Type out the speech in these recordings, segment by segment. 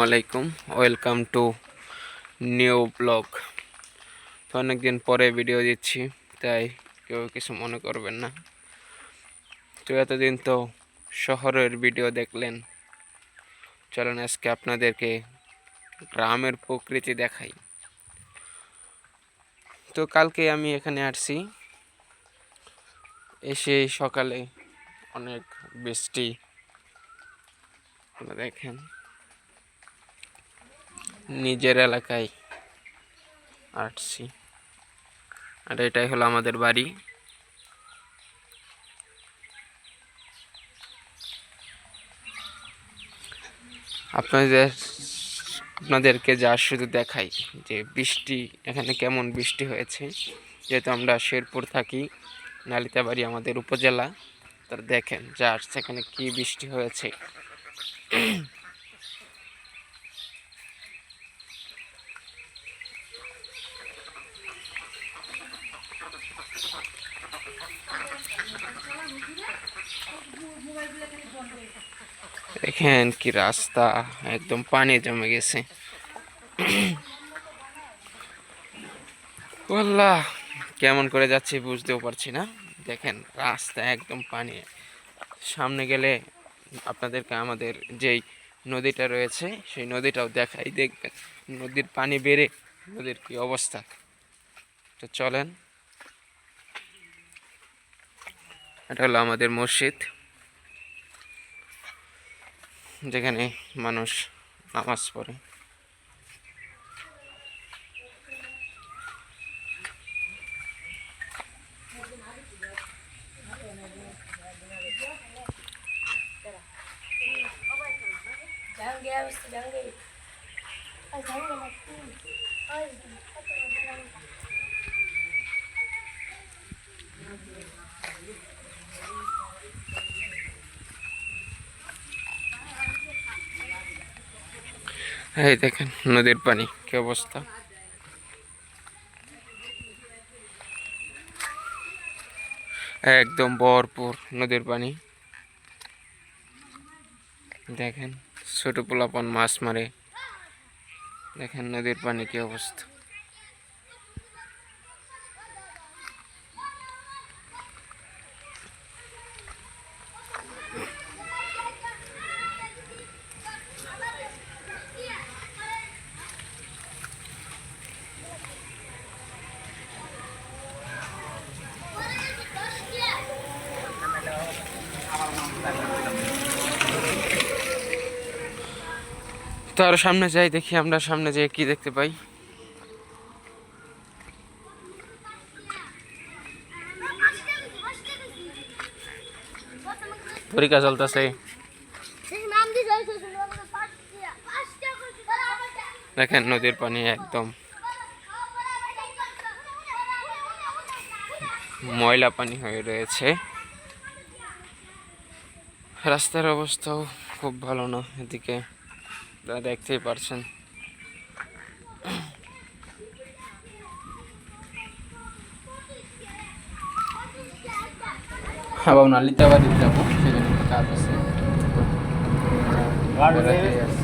আলাইকুম, welcome to new blog. তো অনেকদিন পরে ভিডিও দিচ্ছি, তাই কেউ কিছু মনে করবেন না। তো এতদিন তো শহরের ভিডিও দেখলেন, চলেন আজকে আপনাদেরকে গ্রামের প্রকৃতি দেখাই। তো কালকে আমি এখানে আসছি, এসে সকালে অনেক বৃষ্টি, দেখেন নিজের এলাকায় আসছি, আর এটাই হলো আমাদের বাড়ি। আপনাদেরকে যা শুধু দেখাই যে বৃষ্টি এখানে কেমন বৃষ্টি হয়েছে, যেহেতু আমরা শেরপুর থাকি, নালিতাবাড়ি আমাদের উপজেলা। তার দেখেন যা সেখানে কি বৃষ্টি হয়েছে। দেখেন কি রাস্তা, একদম পানি জমে গেছে। আল্লাহ, কেমন করে যাচ্ছি বুঝতেও পারছি না। দেখেন রাস্তা একদম পানি। সামনে গেলে আপনাদেরকে আমাদের যেই নদীটা রয়েছে সেই নদীটাও দেখাই, দেখবেন নদীর পানি বেড়ে নদীর কি অবস্থা। তো চলেন, এটা হলো আমাদের মসজিদ, যেখানে মানুষ নামাজ পড়ে। এই দেখেন নদীর পানি কি অবস্থা, একদম ভরপুর নদীর পানি। দেখেন ছোট পোলাপন মাছ মারে, দেখেন নদীর পানি কি অবস্থা। তো আরো সামনে যাই, দেখি আমরা সামনে যেয়ে কি দেখতে পাই। পরীক্ষা চলতেছে, দেখেন নদীর পানি একদম ময়লা পানি হয়ে রয়েছে। রাস্তার অবস্থাও খুব ভালো না, এদিকে দেখতেই পারছেন। আবার নালিতাবাড়ি যাবো, সেখানে কাজ আছে।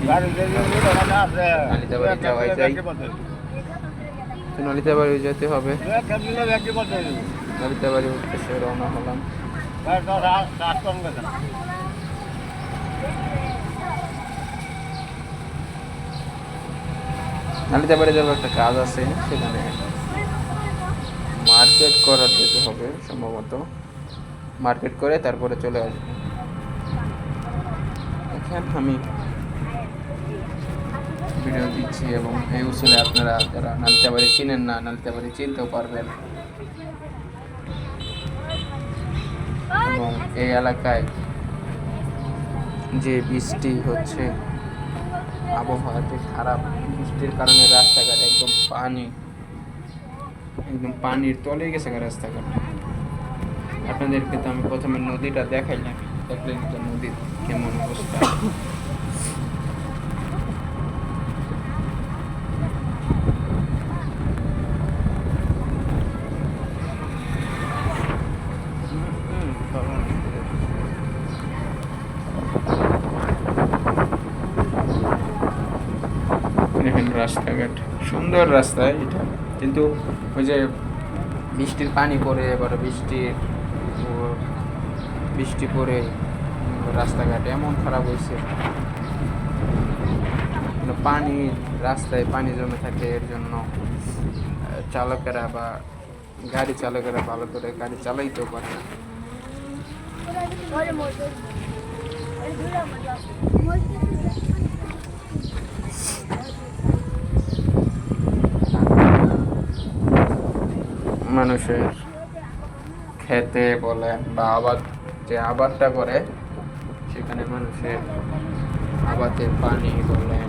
নালিতাবাড়ি যাওয়াই যায়, নালিতাবাড়ি যেতে হবে। নালিতাবাড়ির উদ্দেশ্যে রওনা হলাম। নালিতাবাড়ি যাবো, একটা কাজ আছে, সেখানে মার্কেট করার যেতে হবে সম্ভবত। মার্কেট করে তারপরে চলে আসবো। এখন আমি ভিডিও দিচ্ছি এবং এই উসুলে আপনারা যারা নালিতাবাড়ি চিনেন না, নালিতাবাড়ি চিনতেও পারবেন। এবং এই এলাকায় যে বৃষ্টি হচ্ছে, আবহাওয়া যে খারাপ, বৃষ্টির কারণে রাস্তাঘাট একদম পানির তলে গেছে রাস্তাঘাট। আপনাদেরকে তো আমি প্রথমে নদীটা দেখাইলাম, দেখলেন তো নদীর কেমন অবস্থা। রাস্তাঘাট, সুন্দর রাস্তা এটা, কিন্তু ওই যে বৃষ্টির পানি পড়ে, এবার বৃষ্টি পড়ে রাস্তাঘাট এমন খারাপ হয়েছে, পানি রাস্তায় পানি জমে থাকে, এর জন্য চালকেরা বা গাড়ি চালকেরা ভালো করে গাড়ি চালাইতেও পারে না। মানুষের খেতে বলেন বা যে আবাদটা করে, সেখানে মানুষের আবাদের পানি বলেন,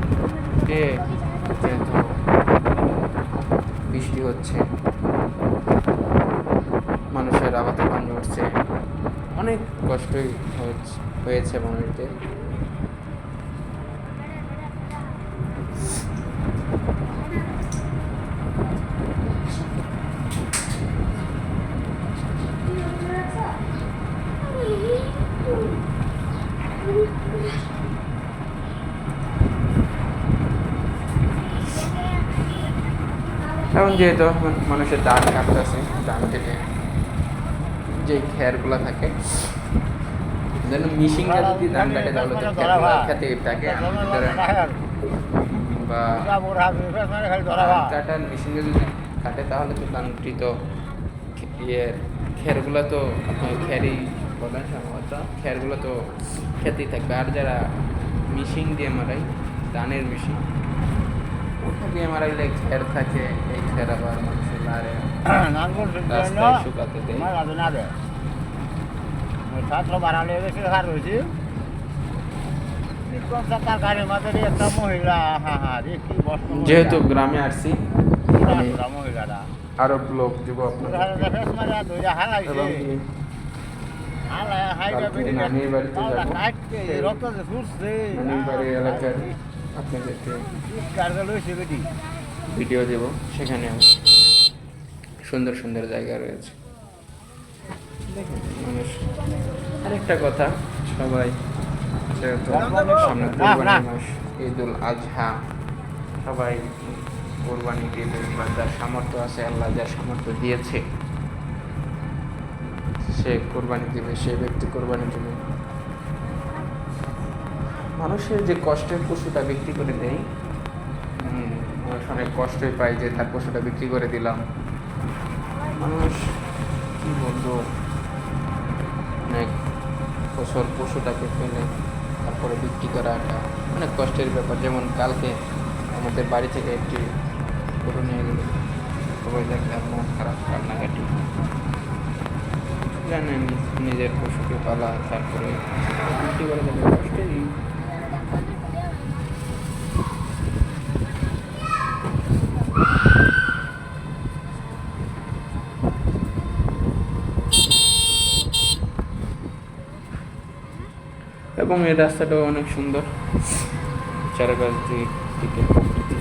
যেহেতু বৃষ্টি হচ্ছে, মানুষের আবাদে পানি উঠছে, অনেক কষ্টই হয়েছে মানুষদের। এখন যেহেতু মানুষের ধান কাটতেছে, ধান কেটে যে খেরগুলো থাকে, যেন মিশিংটা যদি ধান কাটে তাহলে তো খেরগুলো খেতে থাকে, বা ধান কাটার মেশিনে যদি কাটে তাহলে তো ধানটি তো খেরগুলো তো আপনার খেরই বলেন সম্ভবত, খেরগুলো তো খেতেই থাকবে। আর যারা মেশিন দিয়ে মারাই, ধানের মেশিন, ওটা দিয়ে মারাইলে খের থাকে, এই খের আবার মানুষের লারে রাস্তায় শুকাতে দেয়। যেহেতু গ্রামে আসছি, আরো ব্লগ দিব নানির বাড়িতে যাবো, নানির বাড়ির এলাকার আপনাদেরকে ভিডিও দেব, সেখানে সুন্দর সুন্দর জায়গা রয়েছে। দেখেন মানুষ, আরেকটা কথা, সবাই সামনে কোরবানি মাস, ঈদুল আজহা, সবাই কোরবানি দিবে, বা যার সামর্থ্য আছে, আল্লাহ যার সামর্থ্য দিয়েছে সে কোরবানি দিবে, সে ব্যক্তি কোরবানি দিবে। মানুষের যে কষ্টের পশুটা বিক্রি করে দেয়, মানুষ অনেক কষ্টই পায় যে তার পশুটা বিক্রি করে দিলাম। মানুষ কি বলবো, অনেক বছর পশুটাকে ফেলে তারপরে বিক্রি করাটা অনেক কষ্টের ব্যাপার। যেমন কালকে আমাদের বাড়ি থেকে একটি গরু নিয়ে গেল, সবাই দেখলে মন খারাপ, কান্নাকাটি। জানেন নিজের পশুকে পালা, তারপরে বিক্রি করে দেবে, কষ্টেরই। এবং এই রাস্তাটাও অনেক সুন্দর, চারপাশ দিকে প্রকৃতি,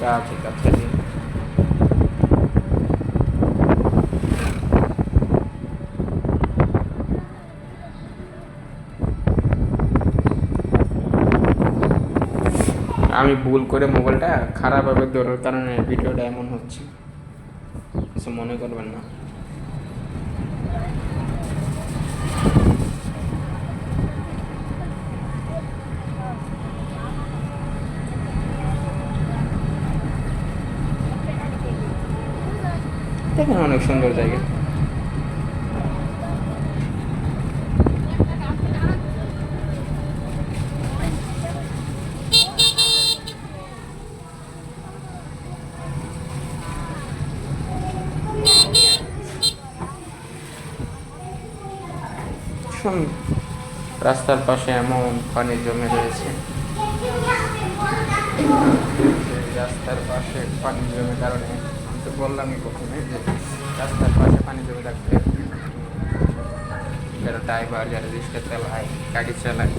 গাছ গাছালি। আমি ভুল করে মোবাইলটা খারাপভাবে ধরার কারণে ভিডিওটা এমন হচ্ছে, কিছু মনে করবেন না। দেখেন অনেক সুন্দর জায়গা। রাস্তার পাশে এমন পানি জমে রয়েছে, রাস্তার পাশে পানি জমে কারণে আমি তো বললামই প্রথমে যে রাস্তার পাশে পানি জমে থাকতে যারা ড্রাইভার, যারা রিক্সা চালায়, গাড়ি চালায়,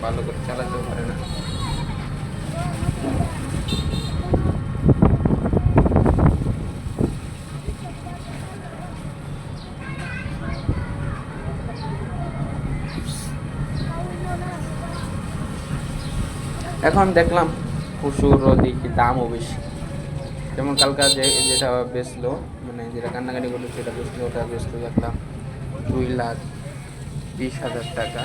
ভালো করে চালাতেও পারে না। এখন দেখলাম পশুরও দেখি দামও বেশি। যেমন কালকা যেটা বেচলো, মানে যেটা কান্নাকাটি করলো সেটা বেচলো, ওটা বেচলো দেখলাম 2,20,000 টাকা।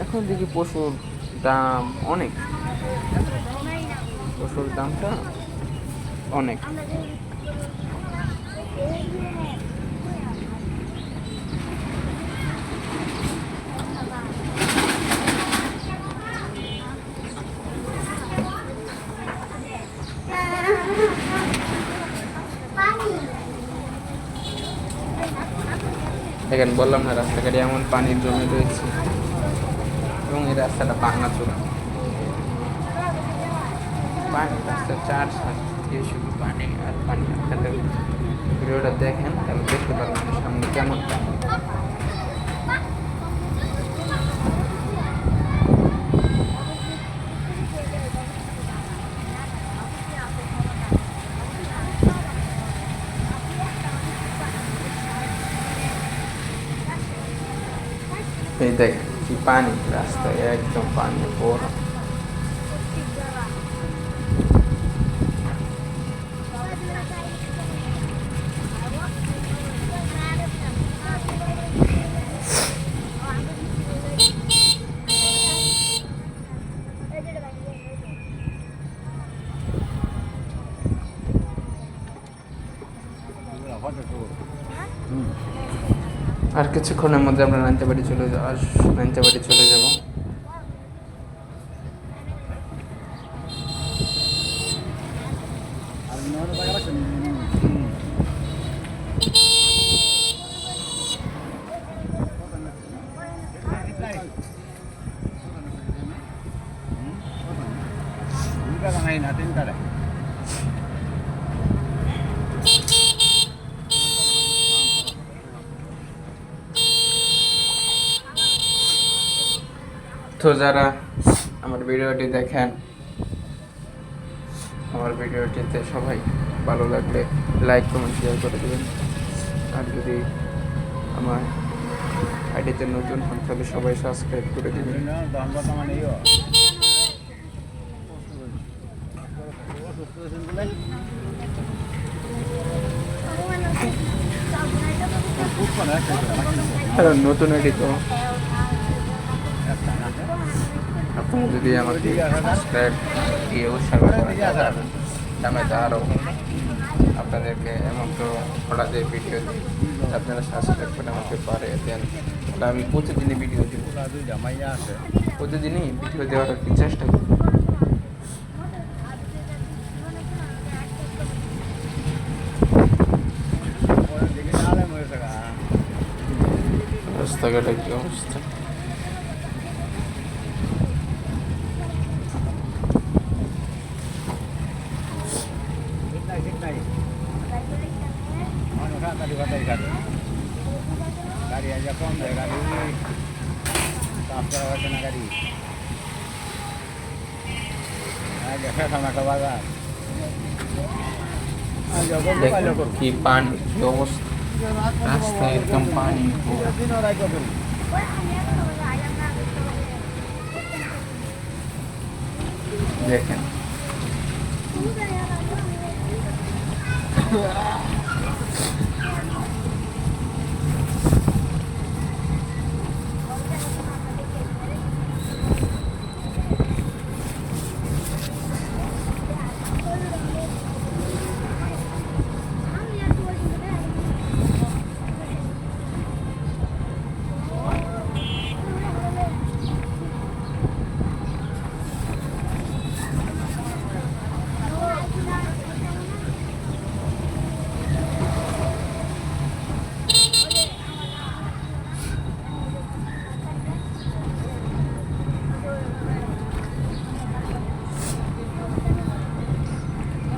এখন দেখি পশুর দাম অনেক, পশুর দামটা অনেক। দেখেন, বললাম না রাস্তাঘাটে এমন পানির জমে রয়েছে এবং এই রাস্তাটা ভাঙাচোরা, পানি রাস্তার চার দিয়ে শুধু পানি আর পানি। আপনাদের ভিডিওটা দেখেন তাহলে দেখতে পারবেন সামনে কেমন পানি। এই দেখেন কি পানি, রাস্তায় একদম পানি পুরো। আর কিছুক্ষণের মধ্যে আমরা নাইনতাবাড়ি চলে যাব। তো যারা আমার ভিডিওটি দেখেন, আমার ভিডিওটিতে সবাই ভালো লাগলে লাইক কমেন্ট শেয়ার করে দেবেন। আর যদি আমার আইডিতে নতুন হন তাহলে সবাই সাবস্ক্রাইব করে দেবেন। নতুন আইডি তো আপনারা যদি আমাকে সাবস্ক্রাইব দিয়ে উৎসাহ করেন আমি তো আরও আপনাদেরকে এমন তো হঠাৎ ভিডিও দিই, আপনারা সাবস্ক্রাইব করে আমাকে পারে দেন, তাহলে আমি প্রতিদিনই ভিডিও দিব, প্রতিদিনই ভিডিও দেওয়ার একটি চেষ্টা করি। রাস্তাঘাটের কি অবস্থা! गाड़ी aja kom deh गाड़ी साफ करा वचना गाड़ी aja saya sama ke bazar aja kok দেখুন কি পানি, কি অবস্থা, রাস্তায় একদম পানি পুরো। দেখেন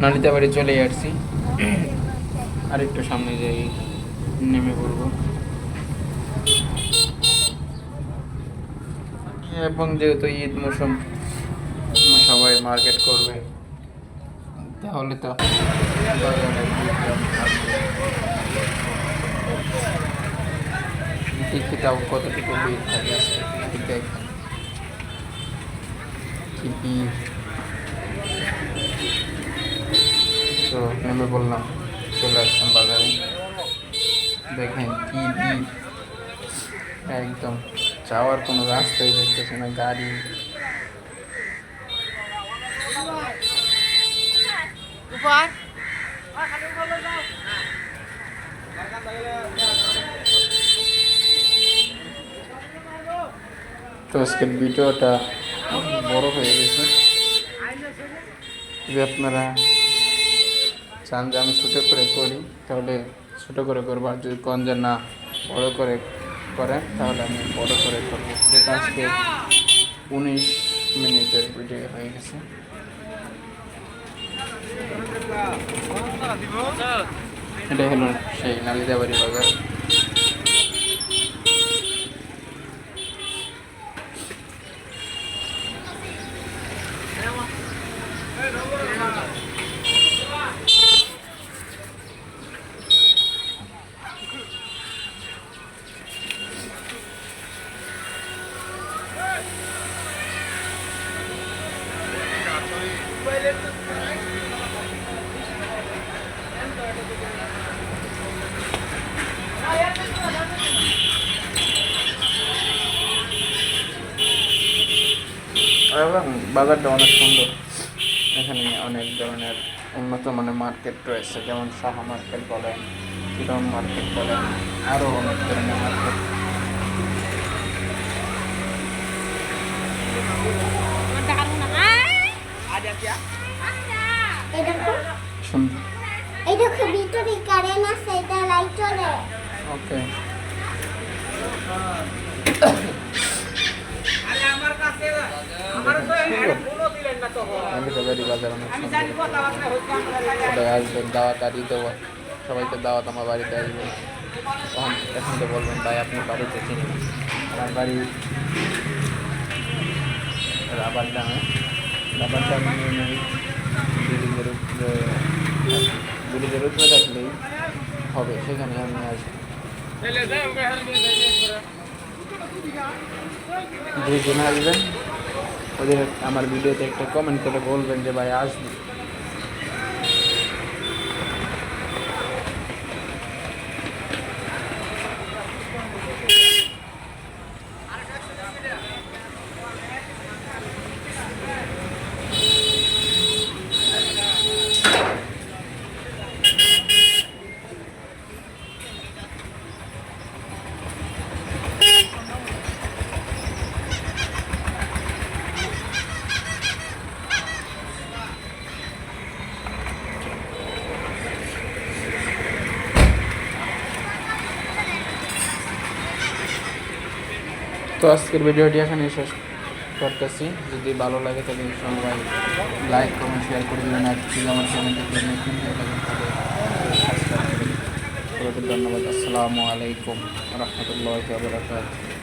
নালিতাবাড়ি চলে আসছি, আর একটু সামনে যাই নেমে পড়বো। এবং যেহেতু ঈদ মৌসুম সবাই মার্কেট করবে, তাহলে তো দেখি তাও কতটুকু ভিড় থাকে আজকে দেখেন। কি ভিড়। তো নেমে বললাম, চলে আসলাম বাজারে। দেখেন কি ভিড়, একদম যাওয়ার কোনো রাস্তাই দেখতেছে না, গাড়ি। তো আজকের ভিডিওটা বড় হয়ে গেছে। যদি আপনারা চান যে আমি ছোটো করে করি তাহলে ছোটো করে করবো, আর যদি কোন যে না বড় করে করেন তাহলে আমি বড় করে করবো। যেটা আজকে 19 মিনিটের ভিডিও হয়ে গেছে। এটা হলো সেই নালিদাবাড়ি বাজার। এবং বাজারটা অনেক সুন্দর। এখানে অনেক ধরনের উন্নত মানের মার্কেট রয়েছে, যেমন সাহা মার্কেট বলেন, কিরম মার্কেট বলেন, আরও অনেক ধরনের মার্কেট। সুন্দর। ওকে, নালিতাবাড়ি বাজার অনেক সুন্দর। সবাই আসবেন, দাওয়াত আর দেবো, সবাইকে দাওয়াত আমার বাড়িতে আসবেন। এখন তো বলবেন ভাই আপনি বাড়িতে চিনি না। আমার বাড়ি রাবার ডাঙে। রাবার ডাঙে ব্রিজের উপরে থাকলেই হবে, সেখানে আমি আসবো। ব্রিজে না আসবেন, ওদের আমার ভিডিওতে একটা কমেন্ট করে বলবেন যে ভাই আসবেন। তো আজকের ভিডিওটি এখানে শেষ করতেছি। যদি ভালো লাগে তাহলে সবাই লাইক কমেন্ট শেয়ার করে দেবেন। আর যদি আমার চ্যানেলটিকে নতুন হয়ে থাকেন তাহলে সাবস্ক্রাইব করে দেবেন। ধন্যবাদ। আসসালামু আলাইকুম রহমতুল্লাহি ওয়া বারাকাতুহু।